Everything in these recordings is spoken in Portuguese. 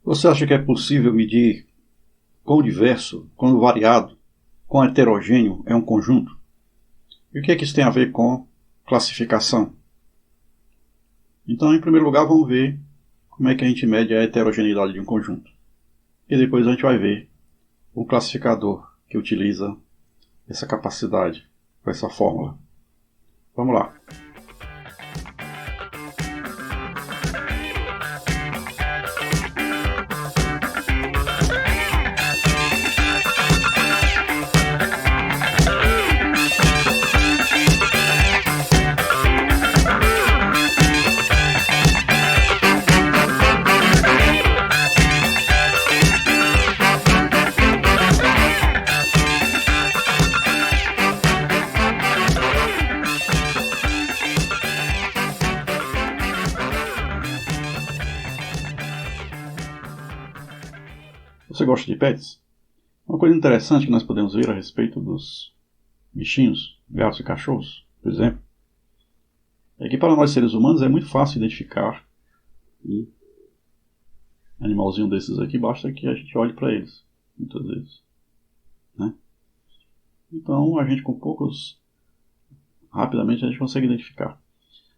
Você acha que é possível medir quão diverso, quão variado, quão heterogêneo é um conjunto? E o que é que isso tem a ver com classificação? Então, em primeiro lugar, vamos ver como é que a gente mede a heterogeneidade de um conjunto. E depois a gente vai ver um classificador que utiliza essa capacidade, com essa fórmula. Vamos lá. Você gosta de pets? Uma coisa interessante que nós podemos ver a respeito dos bichinhos, gatos e cachorros, por exemplo, é que para nós seres humanos é muito fácil identificar um animalzinho desses aqui, basta que a gente olhe para eles, muitas vezes, né? Então a gente rapidamente a gente consegue identificar.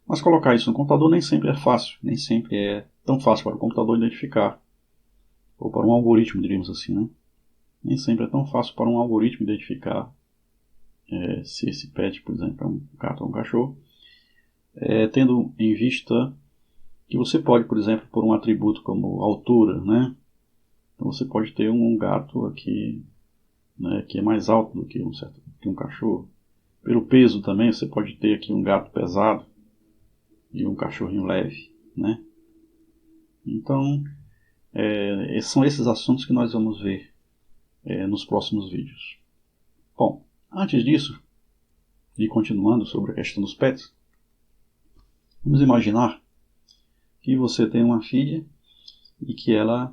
Mas colocar isso no computador nem sempre é fácil, nem sempre é tão fácil para o computador identificar, ou para um algoritmo, diríamos assim, né? Nem sempre é tão fácil para um algoritmo identificar se esse pet, por exemplo, é um gato ou um cachorro, tendo em vista que você pode, por exemplo, pôr um atributo como altura, né? Então você pode ter um gato aqui, né, que é mais alto do que um cachorro. Pelo peso também, você pode ter aqui um gato pesado e um cachorrinho leve, né? Então, são esses assuntos que nós vamos ver nos próximos vídeos. Bom, antes disso, e continuando sobre a questão dos pets, vamos imaginar que você tem uma filha e que ela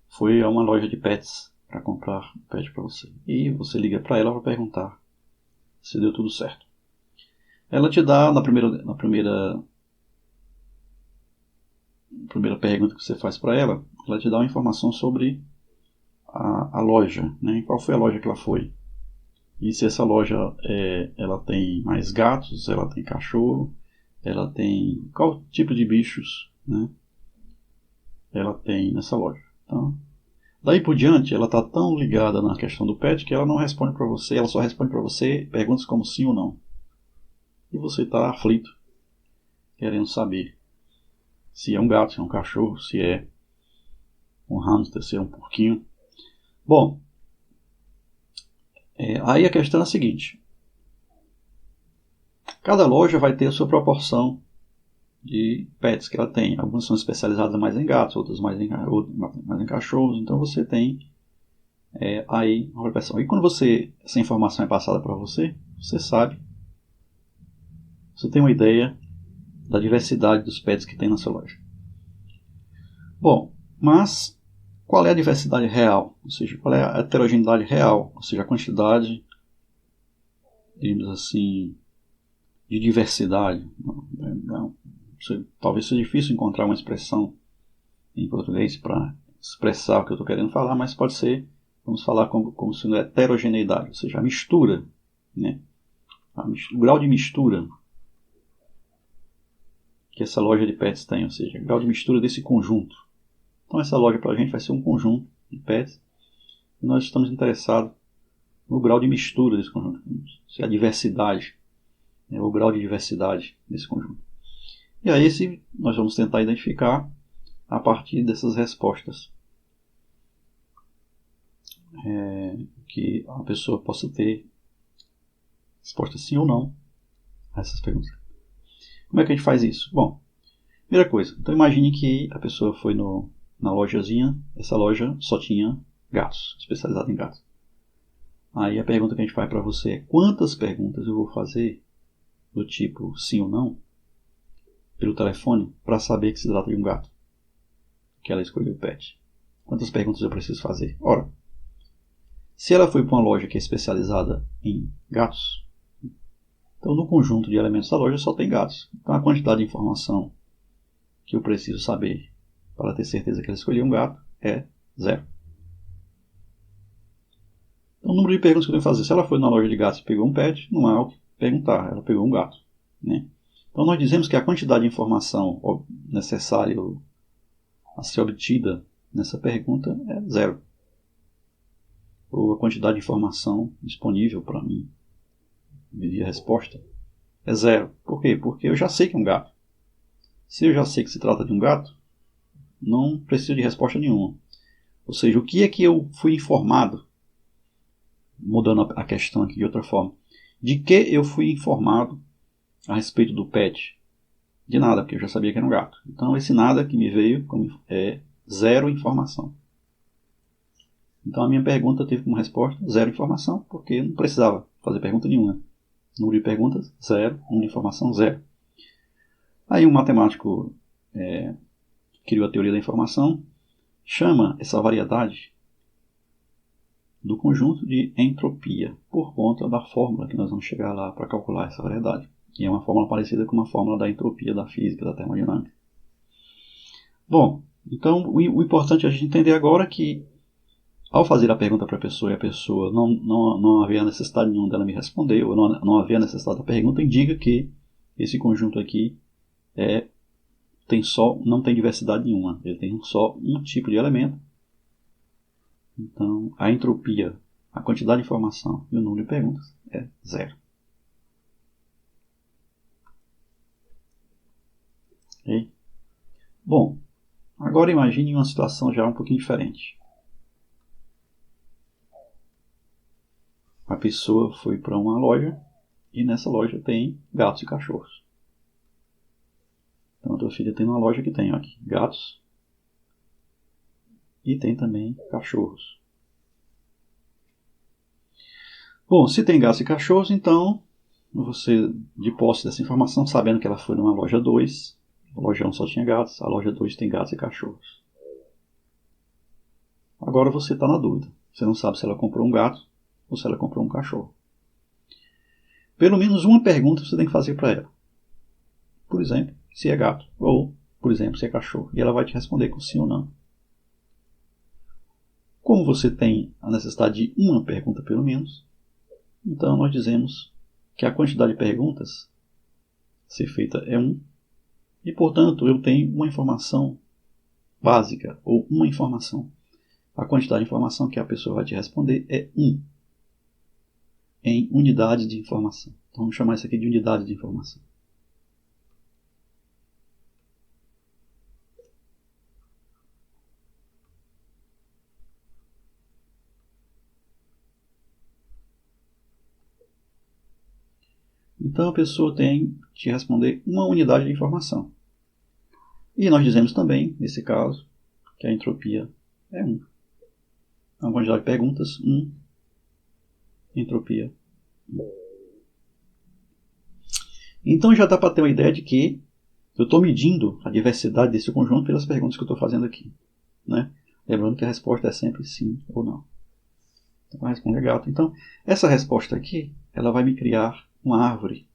foi a uma loja de pets para comprar um pet para você. E você liga para ela para perguntar se deu tudo certo. Ela te dá, na primeira pergunta que você faz para ela, ela te dá uma informação sobre a loja, né? Qual foi a loja que ela foi. E se essa loja ela tem mais gatos, ela tem cachorro, ela tem qual tipo de bichos, né, ela tem nessa loja. Então, daí por diante, ela está tão ligada na questão do pet que ela não responde para você, ela só responde para você perguntas como sim ou não. E você está aflito, querendo saber se é um gato, se é um cachorro, se é um hamster, se é um porquinho. Bom, aí a questão é a seguinte. Cada loja vai ter a sua proporção de pets que ela tem. Algumas são especializadas mais em gatos, outras mais em cachorros. Então você tem aí uma proporção. E quando essa informação é passada para você, você sabe, você tem uma ideia da diversidade dos pets que tem na sua loja. Bom, mas qual é a diversidade real? Ou seja, qual é a heterogeneidade real? Ou seja, a quantidade, digamos assim, de diversidade. Talvez seja difícil encontrar uma expressão em português para expressar o que eu estou querendo falar, mas pode ser, vamos falar como sendo heterogeneidade, ou seja, a mistura, né? O grau de mistura que essa loja de pets tem, ou seja, o grau de mistura desse conjunto. Então essa loja para a gente vai ser um conjunto de pets e nós estamos interessados no grau de mistura desse conjunto, se a diversidade, o grau de diversidade desse conjunto. E aí nós vamos tentar identificar a partir dessas respostas que a pessoa possa ter resposta sim ou não a essas perguntas. Como é que a gente faz isso? Bom, primeira coisa, então imagine que a pessoa foi na lojazinha, essa loja só tinha gatos, especializada em gatos. Aí a pergunta que a gente faz para você é: quantas perguntas eu vou fazer do tipo sim ou não pelo telefone para saber que se trata de um gato que ela escolheu o pet? Quantas perguntas eu preciso fazer? Ora, se ela foi para uma loja que é especializada em gatos, então no conjunto de elementos da loja só tem gatos. Então a quantidade de informação que eu preciso saber para ter certeza que ela escolheu um gato, é 0. Então, o número de perguntas que eu tenho que fazer. Se ela foi na loja de gatos e pegou um pet, não há o que perguntar, ela pegou um gato. Né? Então, nós dizemos que a quantidade de informação necessária a ser obtida nessa pergunta é 0. Ou a quantidade de informação disponível para mim via resposta é 0. Por quê? Porque eu já sei que é um gato. Se eu já sei que se trata de um gato, não preciso de resposta nenhuma. Ou seja, o que é que eu fui informado? Mudando a questão aqui de outra forma. De que eu fui informado a respeito do pet? De nada, porque eu já sabia que era um gato. Então esse nada que me veio é 0 informação. Então a minha pergunta teve como resposta 0 informação, porque não precisava fazer pergunta nenhuma. Número de perguntas, 0. Número de informação, 0. Aí um matemático criou a teoria da informação, chama essa variedade do conjunto de entropia, por conta da fórmula que nós vamos chegar lá para calcular essa variedade. E é uma fórmula parecida com uma fórmula da entropia da física, da termodinâmica. Bom, então o importante é a gente entender agora que, ao fazer a pergunta para a pessoa e a pessoa não havia necessidade nenhuma dela me responder, ou não havia necessidade da pergunta, indica que esse conjunto aqui não tem diversidade nenhuma, ele tem só um tipo de elemento. Então, a entropia, a quantidade de informação e o número de perguntas é 0. Okay? Bom, agora imagine uma situação já um pouquinho diferente. A pessoa foi para uma loja e nessa loja tem gatos e cachorros. Então a tua filha tem uma loja que tem aqui gatos e tem também cachorros. Bom, se tem gatos e cachorros, então você, de posse dessa informação, sabendo que ela foi numa loja 2, a loja 1 só tinha gatos, a loja 2 tem gatos e cachorros. Agora você está na dúvida. Você não sabe se ela comprou um gato ou se ela comprou um cachorro. Pelo menos uma pergunta você tem que fazer para ela. Por exemplo, se é gato ou, por exemplo, se é cachorro. E ela vai te responder com sim ou não. Como você tem a necessidade de uma pergunta pelo menos, então nós dizemos que a quantidade de perguntas a ser feita é 1. E, portanto, eu tenho uma informação básica ou uma informação. A quantidade de informação que a pessoa vai te responder é 1. Em unidade de informação. Então vamos chamar isso aqui de unidade de informação. Então a pessoa tem que responder uma unidade de informação. E nós dizemos também, nesse caso, que a entropia é 1. Então, a quantidade de perguntas, 1. Entropia, 1. Então já dá para ter uma ideia de que eu estou medindo a diversidade desse conjunto pelas perguntas que eu estou fazendo aqui. Né? Lembrando que a resposta é sempre sim ou não. Então vai responder gato. Então, essa resposta aqui, ela vai me criar uma árvore.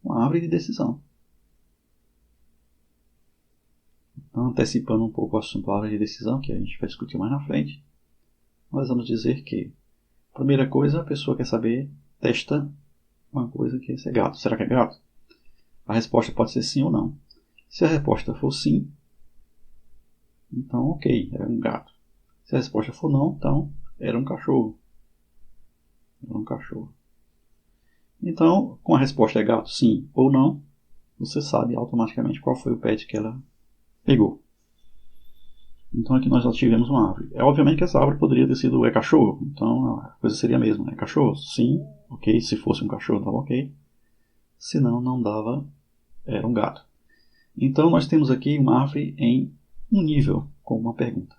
Uma árvore de decisão. Então, antecipando um pouco o assunto da árvore de decisão, que a gente vai discutir mais na frente, nós vamos dizer que, primeira coisa, a pessoa quer saber, testa uma coisa que é se é gato. Será que é gato? A resposta pode ser sim ou não. Se a resposta for sim, então ok, era um gato. Se a resposta for não, então era um cachorro. Era um cachorro. Então, com a resposta é gato, sim ou não, você sabe automaticamente qual foi o pet que ela pegou. Então aqui nós já tivemos uma árvore. É obviamente que essa árvore poderia ter sido cachorro, então a coisa seria a mesma. É cachorro? Sim, ok. Se fosse um cachorro, dava ok. Se não, não dava, era um gato. Então nós temos aqui uma árvore em um nível, com uma pergunta.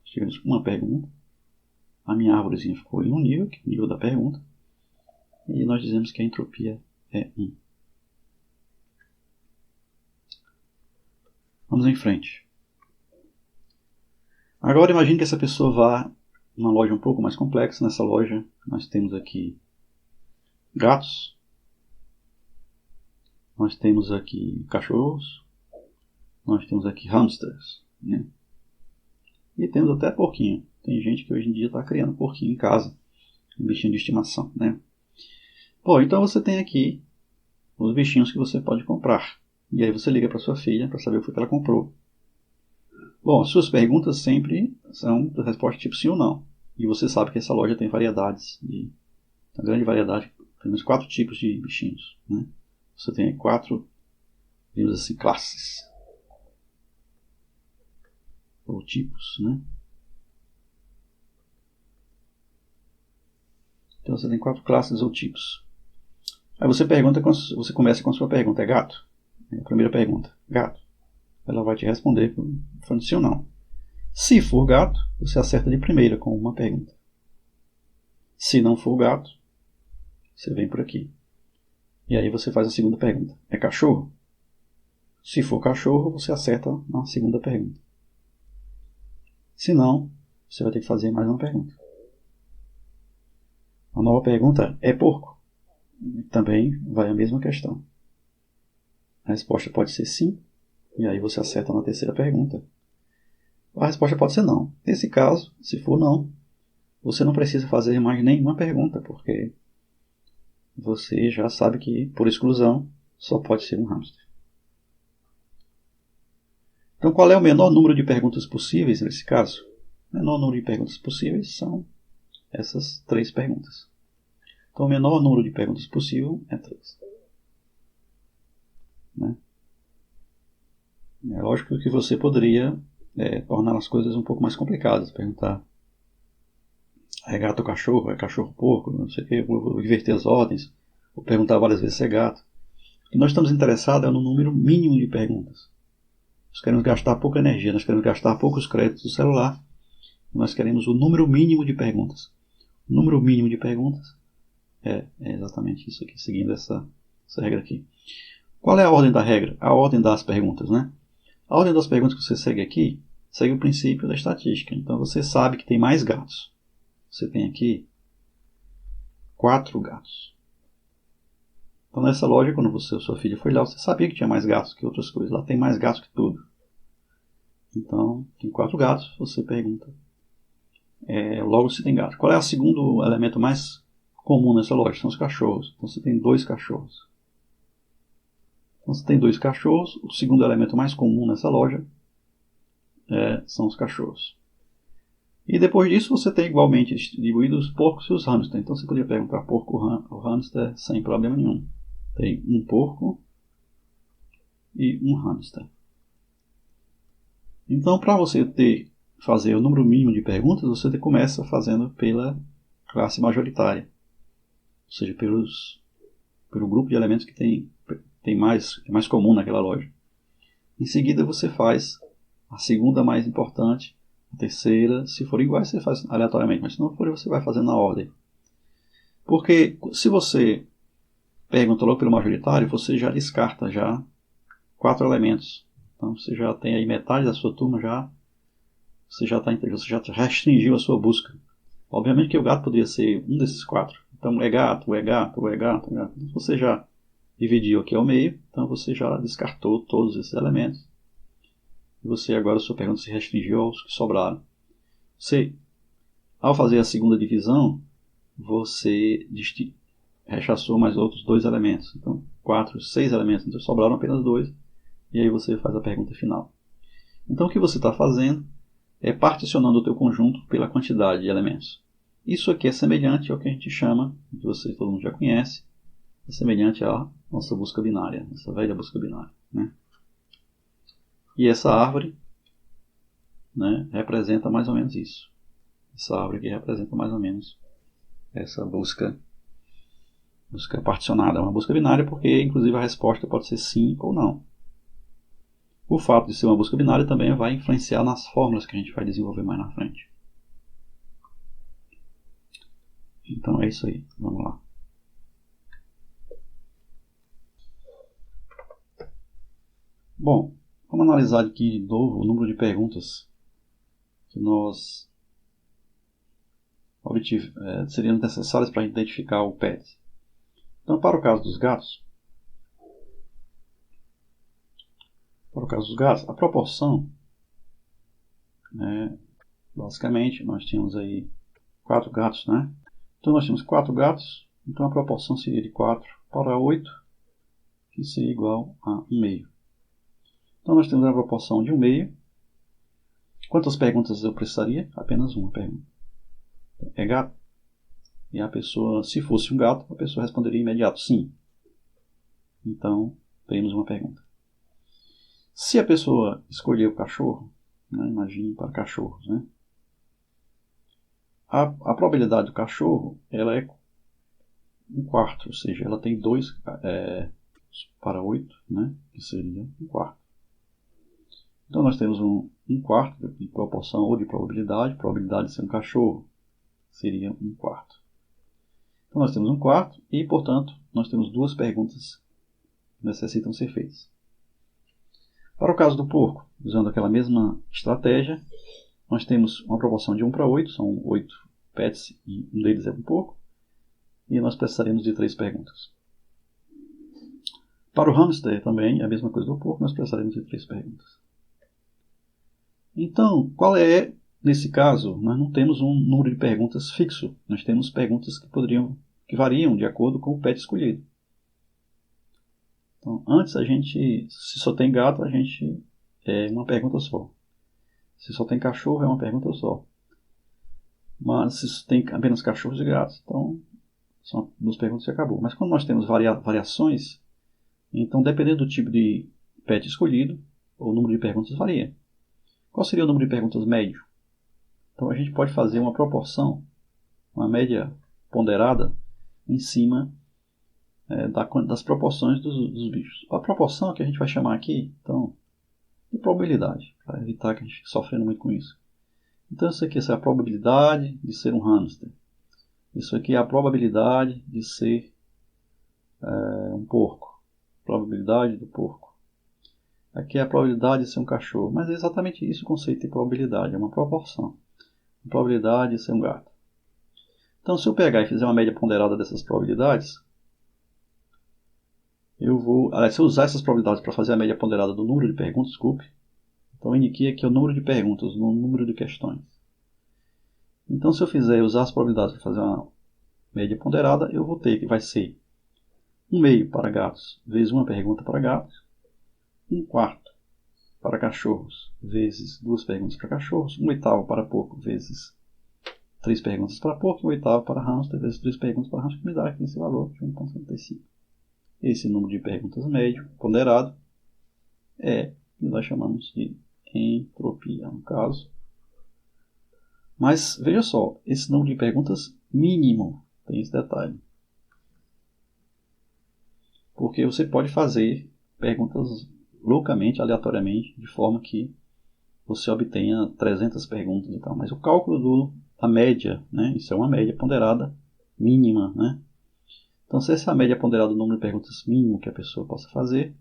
Tivemos uma pergunta, a minha árvorezinha ficou em um nível, que é o nível da pergunta, e nós dizemos que a entropia é 1. Vamos em frente. Agora imagine que essa pessoa vá numa loja um pouco mais complexa. Nessa loja nós temos aqui gatos, nós temos aqui cachorros, Nós temos aqui hamsters, né? E temos até porquinho. Tem gente que hoje em dia está criando porquinho em casa, um bichinho de estimação, né? Bom, então você tem aqui os bichinhos que você pode comprar. E aí você liga para sua filha para saber o que ela comprou. Bom, suas perguntas sempre são de resposta tipo sim ou não. E você sabe que essa loja tem variedades, uma grande variedade, pelo menos 4 tipos de bichinhos, né? Você tem 4, digamos assim, classes. Ou tipos, né? Então você tem 4 classes ou tipos. Aí você você começa com a sua pergunta, é gato? É a primeira pergunta, gato. Ela vai te responder falando sim ou não. Se for gato, você acerta de primeira com uma pergunta. Se não for gato, você vem por aqui. E aí você faz a segunda pergunta. É cachorro? Se for cachorro, você acerta na segunda pergunta. Se não, você vai ter que fazer mais uma pergunta. A nova pergunta é porco? Também vai a mesma questão. A resposta pode ser sim, e aí você acerta na terceira pergunta. A resposta pode ser não. Nesse caso, se for não, você não precisa fazer mais nenhuma pergunta, porque você já sabe que, por exclusão, só pode ser um hamster. Então, qual é o menor número de perguntas possíveis nesse caso? O menor número de perguntas possíveis são essas 3 perguntas. Então, o menor número de perguntas possível é 3. Né? É lógico que você poderia tornar as coisas um pouco mais complicadas. Perguntar: é gato ou cachorro? É cachorro ou porco? Não sei o que. Vou inverter as ordens. Vou perguntar várias vezes se é gato. O que nós estamos interessados é no número mínimo de perguntas. Nós queremos gastar pouca energia, nós queremos gastar poucos créditos do celular. Nós queremos o número mínimo de perguntas. O número mínimo de perguntas é exatamente isso aqui, seguindo essa regra aqui. Qual é a ordem da regra? A ordem das perguntas, né? A ordem das perguntas que você segue aqui segue o princípio da estatística. Então você sabe que tem mais gatos. Você tem aqui 4 gatos. Então nessa loja, quando sua filha foi lá, você sabia que tinha mais gatos que outras coisas. Lá tem mais gatos que tudo. Então, tem 4 gatos, você pergunta logo se tem gato. Qual é o segundo elemento mais comum nessa loja? São os cachorros. Então você tem 2 cachorros. Então você tem 2 cachorros. O segundo elemento mais comum nessa loja são os cachorros. E depois disso você tem igualmente distribuídos os porcos e os hamsters. Então você poderia perguntar porco ou hamster sem problema nenhum. Tem um porco e um hamster. Então, para você fazer o número mínimo de perguntas, você começa fazendo pela classe majoritária. Ou seja, pelo grupo de elementos que é mais comum naquela loja. Em seguida, você faz a segunda mais importante, a terceira. Se for igual, você faz aleatoriamente, mas se não for, você vai fazendo na ordem. Porque se você pergunta logo pelo majoritário, você já descarta 4 elementos. Então você já tem aí metade da sua turma você já restringiu a sua busca. Obviamente que o gato poderia ser um desses 4. Então é gato, é gato, é gato, é gato. Então, você já dividiu aqui ao meio, então você já descartou todos esses elementos. E você agora, a sua pergunta se restringiu aos que sobraram. Ao fazer a segunda divisão, você rechaçou mais outros 2 elementos. Então 6 elementos, então sobraram apenas 2. E aí você faz a pergunta final. Então o que você está fazendo é particionando o teu conjunto pela quantidade de elementos. Isso aqui é semelhante ao que a gente chama, que todo mundo já conhece, é semelhante à nossa busca binária, essa velha busca binária. Né? E essa árvore, né, representa mais ou menos isso. Essa árvore aqui representa mais ou menos essa busca particionada. Uma busca binária porque, inclusive, a resposta pode ser sim ou não. O fato de ser uma busca binária também vai influenciar nas fórmulas que a gente vai desenvolver mais na frente. Então é isso aí. Vamos lá. Bom, vamos analisar aqui de novo o número de perguntas que nós seriam necessárias para identificar o pet. Então, para o caso dos gatos, Para o caso dos gatos, a proporção, basicamente, nós tínhamos aí 4 gatos, né? Então nós temos 4 gatos, então a proporção seria de 4 para 8, que seria igual a 1 meio. Então nós temos a proporção de 1 meio. Quantas perguntas eu precisaria? Apenas uma pergunta. É gato? E a pessoa, se fosse um gato, a pessoa responderia imediato sim. Então, temos uma pergunta. Se a pessoa escolher o cachorro, né, imagine para cachorros, né? A probabilidade do cachorro, ela é 1/4, ou seja, ela tem 2 para 8, né, que seria 1/4. Então nós temos 1/4 de proporção ou de probabilidade de ser um cachorro seria 1/4. Então nós temos 1/4 e, portanto, nós temos 2 perguntas que necessitam ser feitas. Para o caso do porco, usando aquela mesma estratégia, nós temos uma proporção de 1 para 8, são 8 pets e um deles é um porco, e nós precisaremos de 3 perguntas. Para o hamster também é a mesma coisa do porco, nós precisaremos de 3 perguntas. Então, nesse caso, nós não temos um número de perguntas fixo, nós temos perguntas que variam de acordo com o pet escolhido. Então, antes se só tem gato, é uma pergunta só. Se só tem cachorro, é uma pergunta só. Mas se tem apenas cachorros e gatos, então são 2 perguntas e acabou. Mas quando nós temos variações, então dependendo do tipo de pet escolhido, o número de perguntas varia. Qual seria o número de perguntas médio? Então a gente pode fazer uma proporção, uma média ponderada, em cima das proporções dos bichos. A proporção que a gente vai chamar aqui, então, de probabilidade, para evitar que a gente fique sofrendo muito com isso. Então isso aqui é a probabilidade de ser um hamster. Isso aqui é a probabilidade de ser um porco. Probabilidade do porco. Aqui é a probabilidade de ser um cachorro. Mas é exatamente isso o conceito de probabilidade. É uma proporção. A probabilidade de ser um gato. Então se eu pegar e fizer uma média ponderada dessas probabilidades, se eu usar essas probabilidades para fazer a média ponderada do número de perguntas, desculpe. Então eu indiquei aqui o número de perguntas, no número de questões. Então se eu usar as probabilidades para fazer uma média ponderada, eu vou ter que vai ser 1 meio para gatos vezes uma pergunta para gatos, 1/4 para cachorros vezes 2 perguntas para cachorros, 1/8 para porco vezes 3 perguntas para porco, e 1/8 para hamster vezes 3 perguntas para hamster, que me dá aqui esse valor de 1,75. Esse número de perguntas médio, ponderado, que nós chamamos de entropia, no caso. Mas, veja só, esse número de perguntas mínimo, tem esse detalhe. Porque você pode fazer perguntas loucamente, aleatoriamente, de forma que você obtenha 300 perguntas e tal. Mas o cálculo da média, né, isso é uma média ponderada mínima, né? Então, se essa é a média ponderada do número de perguntas mínimo que a pessoa possa fazer,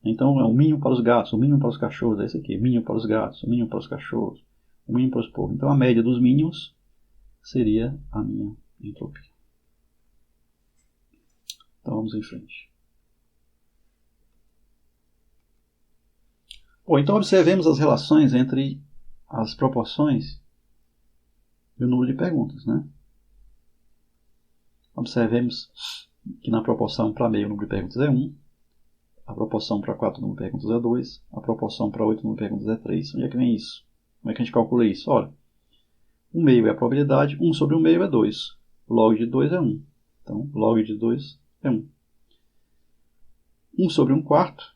então é o mínimo para os gatos, o mínimo para os cachorros, é esse aqui, o mínimo para os gatos, o mínimo para os cachorros, o mínimo para os porcos. Então, a média dos mínimos seria a minha entropia. Então, vamos em frente. Bom, então observemos as relações entre as proporções e o número de perguntas, né? Observemos que na proporção para meio o número de perguntas é 1, a proporção para 4 o número de perguntas é 2, a proporção para 8 o número de perguntas é 3. Onde é que vem isso? Como é que a gente calcula isso? Olha, 1 meio é a probabilidade, 1 sobre 1 meio é 2. Log de 2 é 1. Então, log de 2 é 1. 1 sobre 1/4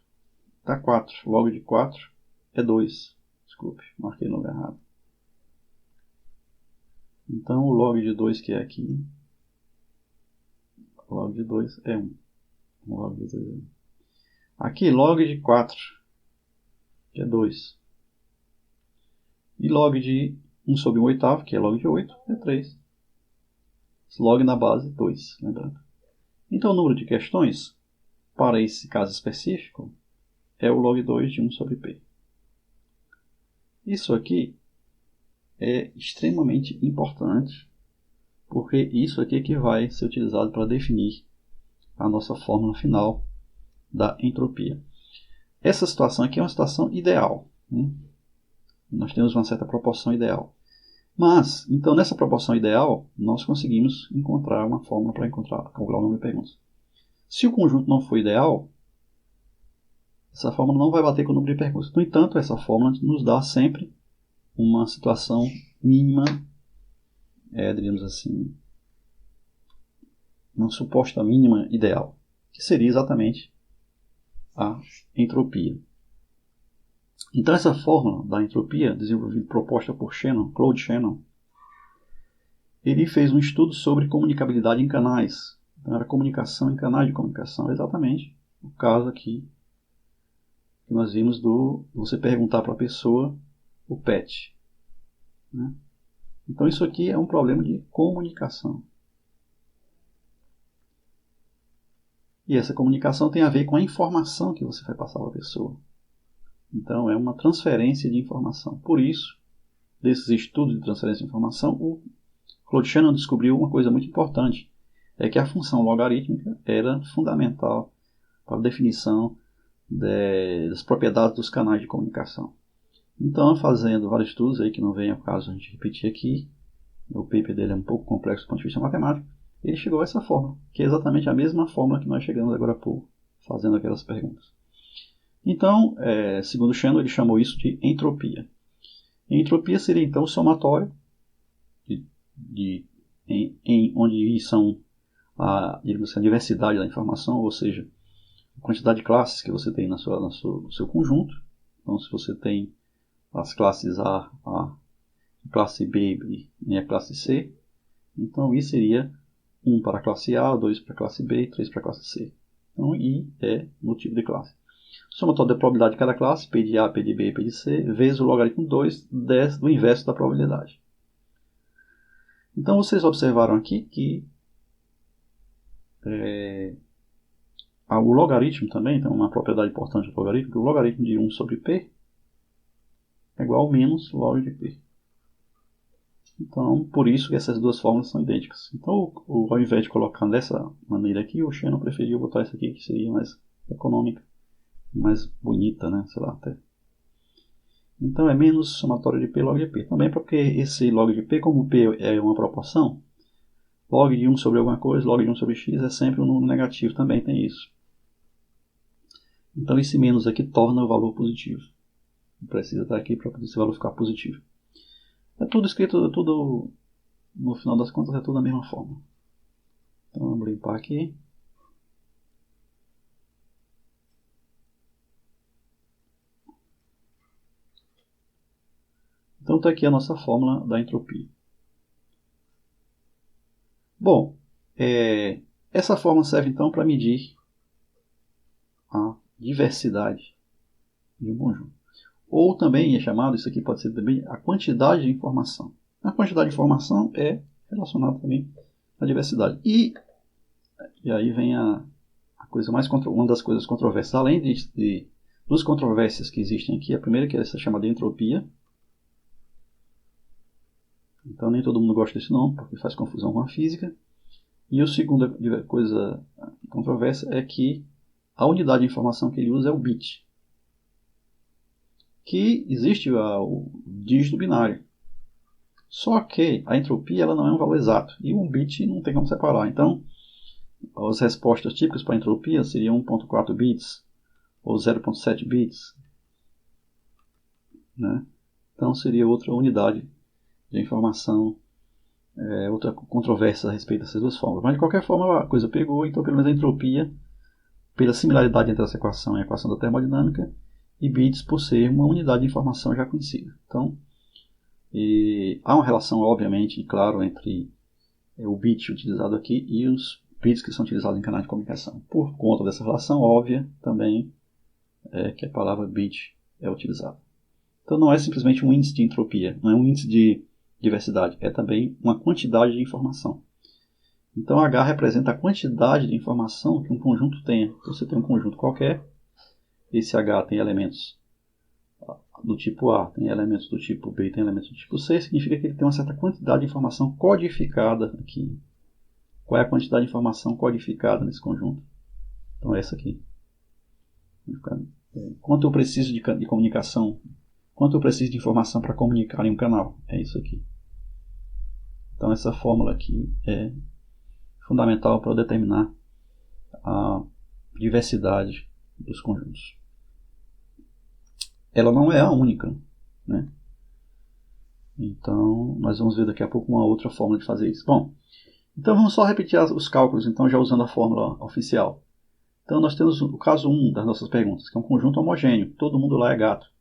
dá 4. Log de 4 é 2. Desculpe, marquei no lugar errado. Então, o log de 2 que é aqui, log de 2 é 1. Log de 2 é 1. Aqui, log de 4, que é 2. E log de 1 sobre 1/8, que é log de 8, é 3. Log na base 2, lembrando. Então, o número de questões, para esse caso específico, é o log 2 de 1 sobre P. Isso aqui é extremamente importante, porque isso aqui é que vai ser utilizado para definir a nossa fórmula final da entropia. essa situação aqui é uma situação ideal, né? Nós temos uma certa proporção ideal. Mas, então, nessa proporção ideal, nós conseguimos encontrar uma fórmula para calcular o número de perguntas. Se o conjunto não for ideal, essa fórmula não vai bater com o número de perguntas. No entanto, essa fórmula nos dá sempre uma situação mínima, diríamos assim, uma suposta mínima ideal, que seria exatamente a entropia. Então, essa fórmula da entropia, proposta por Claude Shannon, ele fez um estudo sobre comunicabilidade em canais. Então, era comunicação em canais de comunicação, exatamente o caso aqui que nós vimos do você perguntar para a pessoa o PET, né? Então, isso aqui é um problema de comunicação. E essa comunicação tem a ver com a informação que você vai passar para a pessoa. Então, é uma transferência de informação. Por isso, desses estudos de transferência de informação, o Claude Shannon descobriu uma coisa muito importante, é que a função logarítmica era fundamental para a definição das propriedades dos canais de comunicação. Então, fazendo vários estudos, aí que não vem ao caso a gente repetir aqui, o paper dele é um pouco complexo do ponto de vista matemático, ele chegou a essa fórmula, que é exatamente a mesma fórmula que nós chegamos agora há pouco, fazendo aquelas perguntas. Então, segundo Shannon, ele chamou isso de entropia. E entropia seria então o somatório onde são a diversidade da informação, ou seja, a quantidade de classes que você tem no seu conjunto. Então, se você tem as classes A, a classe B e a classe C, então I seria 1 para a classe A, 2 para a classe B e 3 para a classe C. Então, I é no tipo de classe. Somatório da probabilidade de cada classe, P de A, P de B e P de C, vezes o logaritmo 2 do inverso da probabilidade. Então, vocês observaram aqui que o logaritmo também, então uma propriedade importante do logaritmo, que o logaritmo de 1 sobre P é igual a menos log de P. Então, por isso que essas duas fórmulas são idênticas. Então, ao invés de colocar dessa maneira aqui, o Shannon preferiu botar isso aqui, que seria mais econômica, mais bonita, né? Sei lá, até. Então, é menos somatório de P log de P. Também porque esse log de P, como P é uma proporção, log de 1 sobre alguma coisa, log de 1 sobre x é sempre um número negativo, também tem isso. Então, esse menos aqui torna o valor positivo. Precisa estar aqui para esse valor ficar positivo. É tudo escrito, tudo, no final das contas, é tudo da mesma forma. Então, vamos limpar aqui. Então, está aqui a nossa fórmula da entropia. Bom, essa fórmula serve então para medir a diversidade de um conjunto. Ou também é chamado, isso aqui pode ser também, a quantidade de informação. A quantidade de informação é relacionada também à diversidade. E aí vem uma das coisas controversas. Além de duas controvérsias que existem aqui, a primeira que é essa chamada entropia. Então nem todo mundo gosta desse nome, porque faz confusão com a física. E a segunda coisa controversa é que a unidade de informação que ele usa é o bit. Que existe o dígito binário. Só que a entropia ela não é um valor exato. E um bit não tem como separar. Então, as respostas típicas para a entropia seriam 1.4 bits ou 0.7 bits. Né? Então, seria outra unidade de informação, outra controvérsia a respeito dessas duas formas. Mas, de qualquer forma, a coisa pegou. Então, pelo menos a entropia, pela similaridade entre essa equação e a equação da termodinâmica, e bits por ser uma unidade de informação já conhecida. Então, há uma relação, obviamente, claro, entre o bit utilizado aqui e os bits que são utilizados em canais de comunicação. Por conta dessa relação óbvia, também que a palavra bit é utilizada. Então, não é simplesmente um índice de entropia, não é um índice de diversidade, é também uma quantidade de informação. Então, H representa a quantidade de informação que um conjunto tenha. Você tem um conjunto qualquer, esse H tem elementos do tipo A, tem elementos do tipo B, tem elementos do tipo C, significa que ele tem uma certa quantidade de informação codificada aqui. Qual é a quantidade de informação codificada nesse conjunto? Então, é essa aqui. Vou ficar quanto eu preciso de comunicação, quanto eu preciso de informação para comunicar em um canal. É isso aqui. Então essa fórmula aqui é fundamental para determinar a diversidade dos conjuntos. Ela não é a única, né? Então nós vamos ver daqui a pouco uma outra fórmula de fazer isso. Bom, então vamos só repetir os cálculos, então já usando a fórmula oficial. Então nós temos o caso 1 das nossas perguntas, que é um conjunto homogêneo. Todo mundo lá é gato.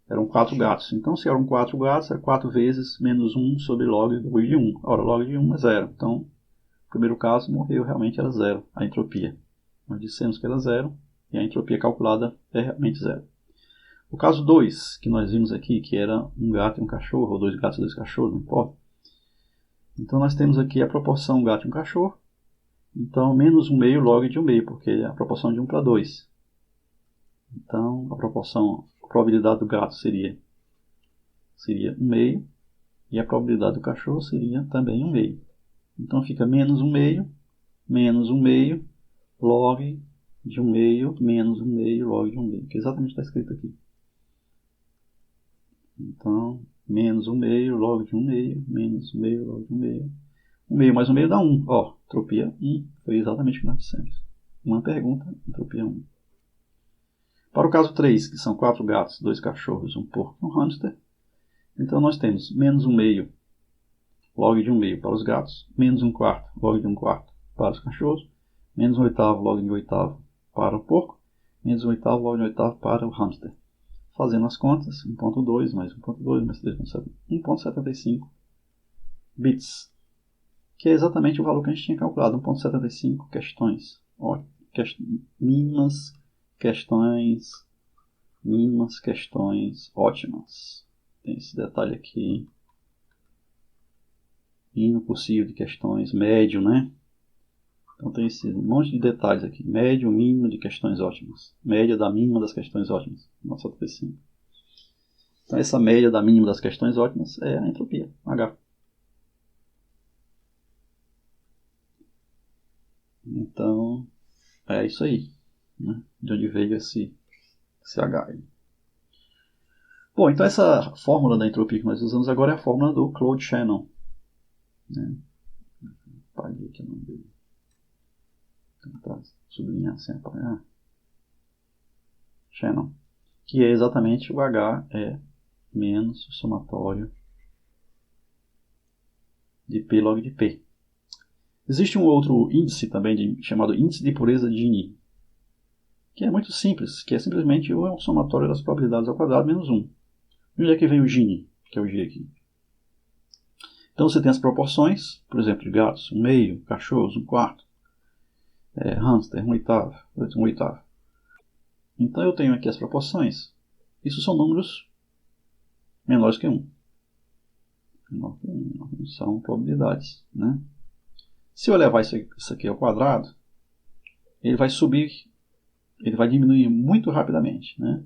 Eram 4 gatos. Então se eram 4 gatos, é 4 vezes menos 1 sobre log de 1. Ora, log de 1 é 0. Então, no primeiro caso, morreu, realmente era 0 a entropia. Nós dissemos que era 0 e a entropia calculada é realmente 0. O caso 2, que nós vimos aqui, que era um gato e um cachorro, ou 2 gatos e 2 cachorros, não importa. Então nós temos aqui a proporção gato e um cachorro. Então, menos 1 meio log de 1 meio, porque é a proporção de 1 para 2. Então, a probabilidade do gato seria 1 meio, e a probabilidade do cachorro seria também 1 meio. Então fica menos 1 meio, log de 1 meio, menos 1 meio, log de 1 meio, que exatamente está escrito aqui. Então, menos 1 meio, log de 1 meio, menos 1 meio, log de 1 meio. 1 meio mais 1 meio dá 1. Ó, entropia 1. Foi exatamente o que nós dissemos. Uma pergunta, entropia 1. Para o caso 3, que são 4 gatos, 2 cachorros, 1 porco e um hamster, então nós temos menos 1 meio log de 1 meio para os gatos, menos 1 quarto log de 1 quarto para os cachorros, menos 1 oitavo log de 1 oitavo para o porco, menos 1 oitavo log de 1 oitavo para o hamster. Fazendo as contas, 1.2 mais 1.2 mais 3.7, 1.75 bits, que é exatamente o valor que a gente tinha calculado, 1.75 questões. Ó, mínimas questões ótimas. Tem esse detalhe aqui. Mínimo possível de questões, médio, né? Então tem esse monte de detalhes aqui. Médio, mínimo de questões ótimas. Média da mínima das questões ótimas. 1.75. Então essa média da mínima das questões ótimas é a entropia, H. Então, é isso aí, né? De onde veio esse H aí. Bom, então essa fórmula da entropia que nós usamos agora é a fórmula do Claude Shannon, né? Apaguei aqui o nome dele. Tentar sublinhar sem apagar. Shannon, que é exatamente o H é menos o somatório de P log de P. Existe um outro índice também chamado índice de pureza de Gini, que é muito simples, que é simplesmente o somatório das probabilidades ao quadrado menos 1. E onde é que vem o Gini, que é o G aqui? Então você tem as proporções, por exemplo, de gatos, 1 meio, cachorros, 1 quarto, hamster, 1 oitavo, 1 oitavo. Então eu tenho aqui as proporções. Isso são números menores que 1. Menor que 1, são probabilidades, né? Se eu levar isso aqui ao quadrado, ele vai subir, ele vai diminuir muito rapidamente, né?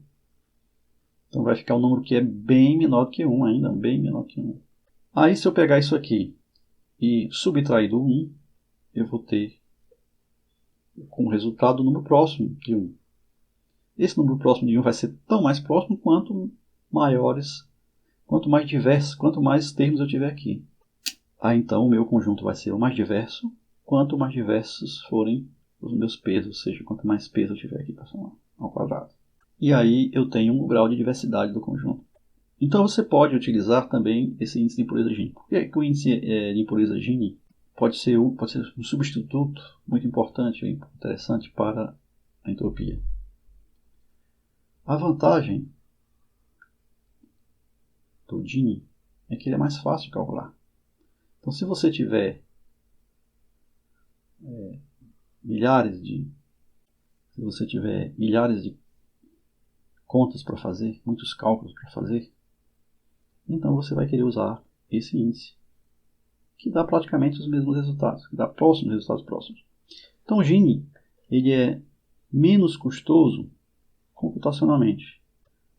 Então vai ficar um número que é bem menor do que 1 ainda, bem menor que 1. Aí se eu pegar isso aqui e subtrair do 1, eu vou ter como resultado o número próximo de 1. Esse número próximo de 1 vai ser tão mais próximo quanto mais diversos, quanto mais termos eu tiver aqui. Aí então o meu conjunto vai ser o mais diverso, quanto mais diversos forem os meus pesos, ou seja, quanto mais peso eu tiver aqui para somar ao quadrado. E aí eu tenho um grau de diversidade do conjunto. Então você pode utilizar também esse índice de impureza Gini. Por que o índice de impureza Gini pode ser um substituto muito importante e interessante para a entropia? A vantagem do Gini é que ele é mais fácil de calcular. Então se você tiver milhares de contas para fazer, muitos cálculos para fazer, então você vai querer usar esse índice, que dá praticamente os mesmos resultados, que dá resultados próximos. Então o Gini, ele é menos custoso computacionalmente.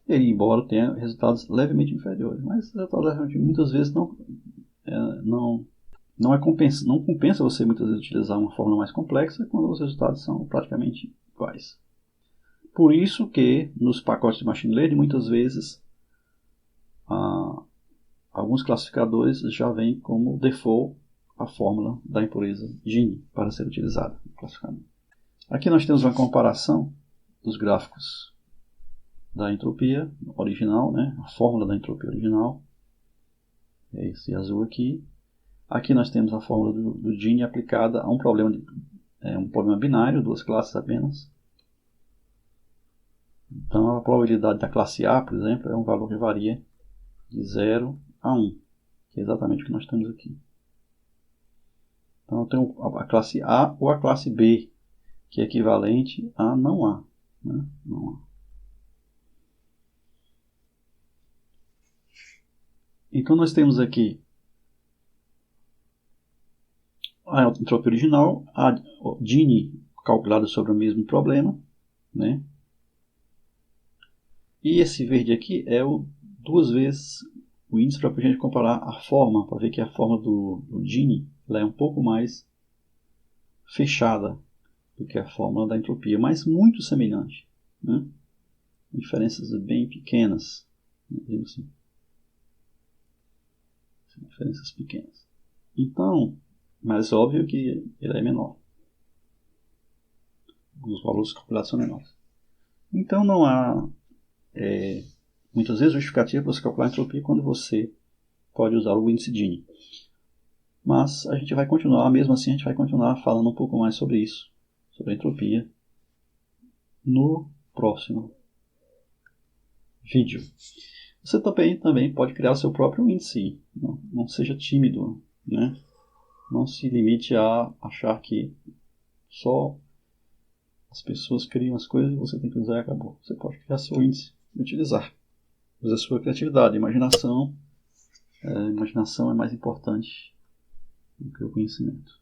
Ele, embora tenha resultados levemente inferiores, mas resultados muitas vezes não compensa você muitas vezes utilizar uma fórmula mais complexa quando os resultados são praticamente iguais. Por isso que nos pacotes de machine learning muitas vezes alguns classificadores já vêm como default a fórmula da impureza Gini para ser utilizada no classificador. Aqui nós temos uma comparação dos gráficos da entropia original, né? A fórmula da entropia original. É esse azul aqui. Aqui nós temos a fórmula do Gini aplicada a um problema binário, duas classes apenas. Então a probabilidade da classe A, por exemplo, é um valor que varia de 0 a 1, que é exatamente o que nós temos aqui. Então eu tenho a classe A ou a classe B, que é equivalente a não A. Né? Não A. Então nós temos aqui a entropia original, a Gini calculada sobre o mesmo problema, né? E esse verde aqui é duas vezes o índice para a gente comparar a forma, para ver que a forma do Gini é um pouco mais fechada do que a fórmula da entropia, mas muito semelhante, né? Diferenças bem pequenas, assim. Diferenças pequenas. Então, mas óbvio que ele é menor. Os valores calculados são menores. Então não há muitas vezes justificativa para você calcular a entropia quando você pode usar o índice Gini. Mas a gente vai continuar, mesmo assim a gente vai continuar falando um pouco mais sobre isso, sobre a entropia, no próximo vídeo. Você também pode criar o seu próprio índice. Não seja tímido, né? Não se limite a achar que só as pessoas criam as coisas e você tem que usar e acabou. Você pode criar seu índice e utilizar. Use a sua criatividade, imaginação. Imaginação é mais importante do que o conhecimento.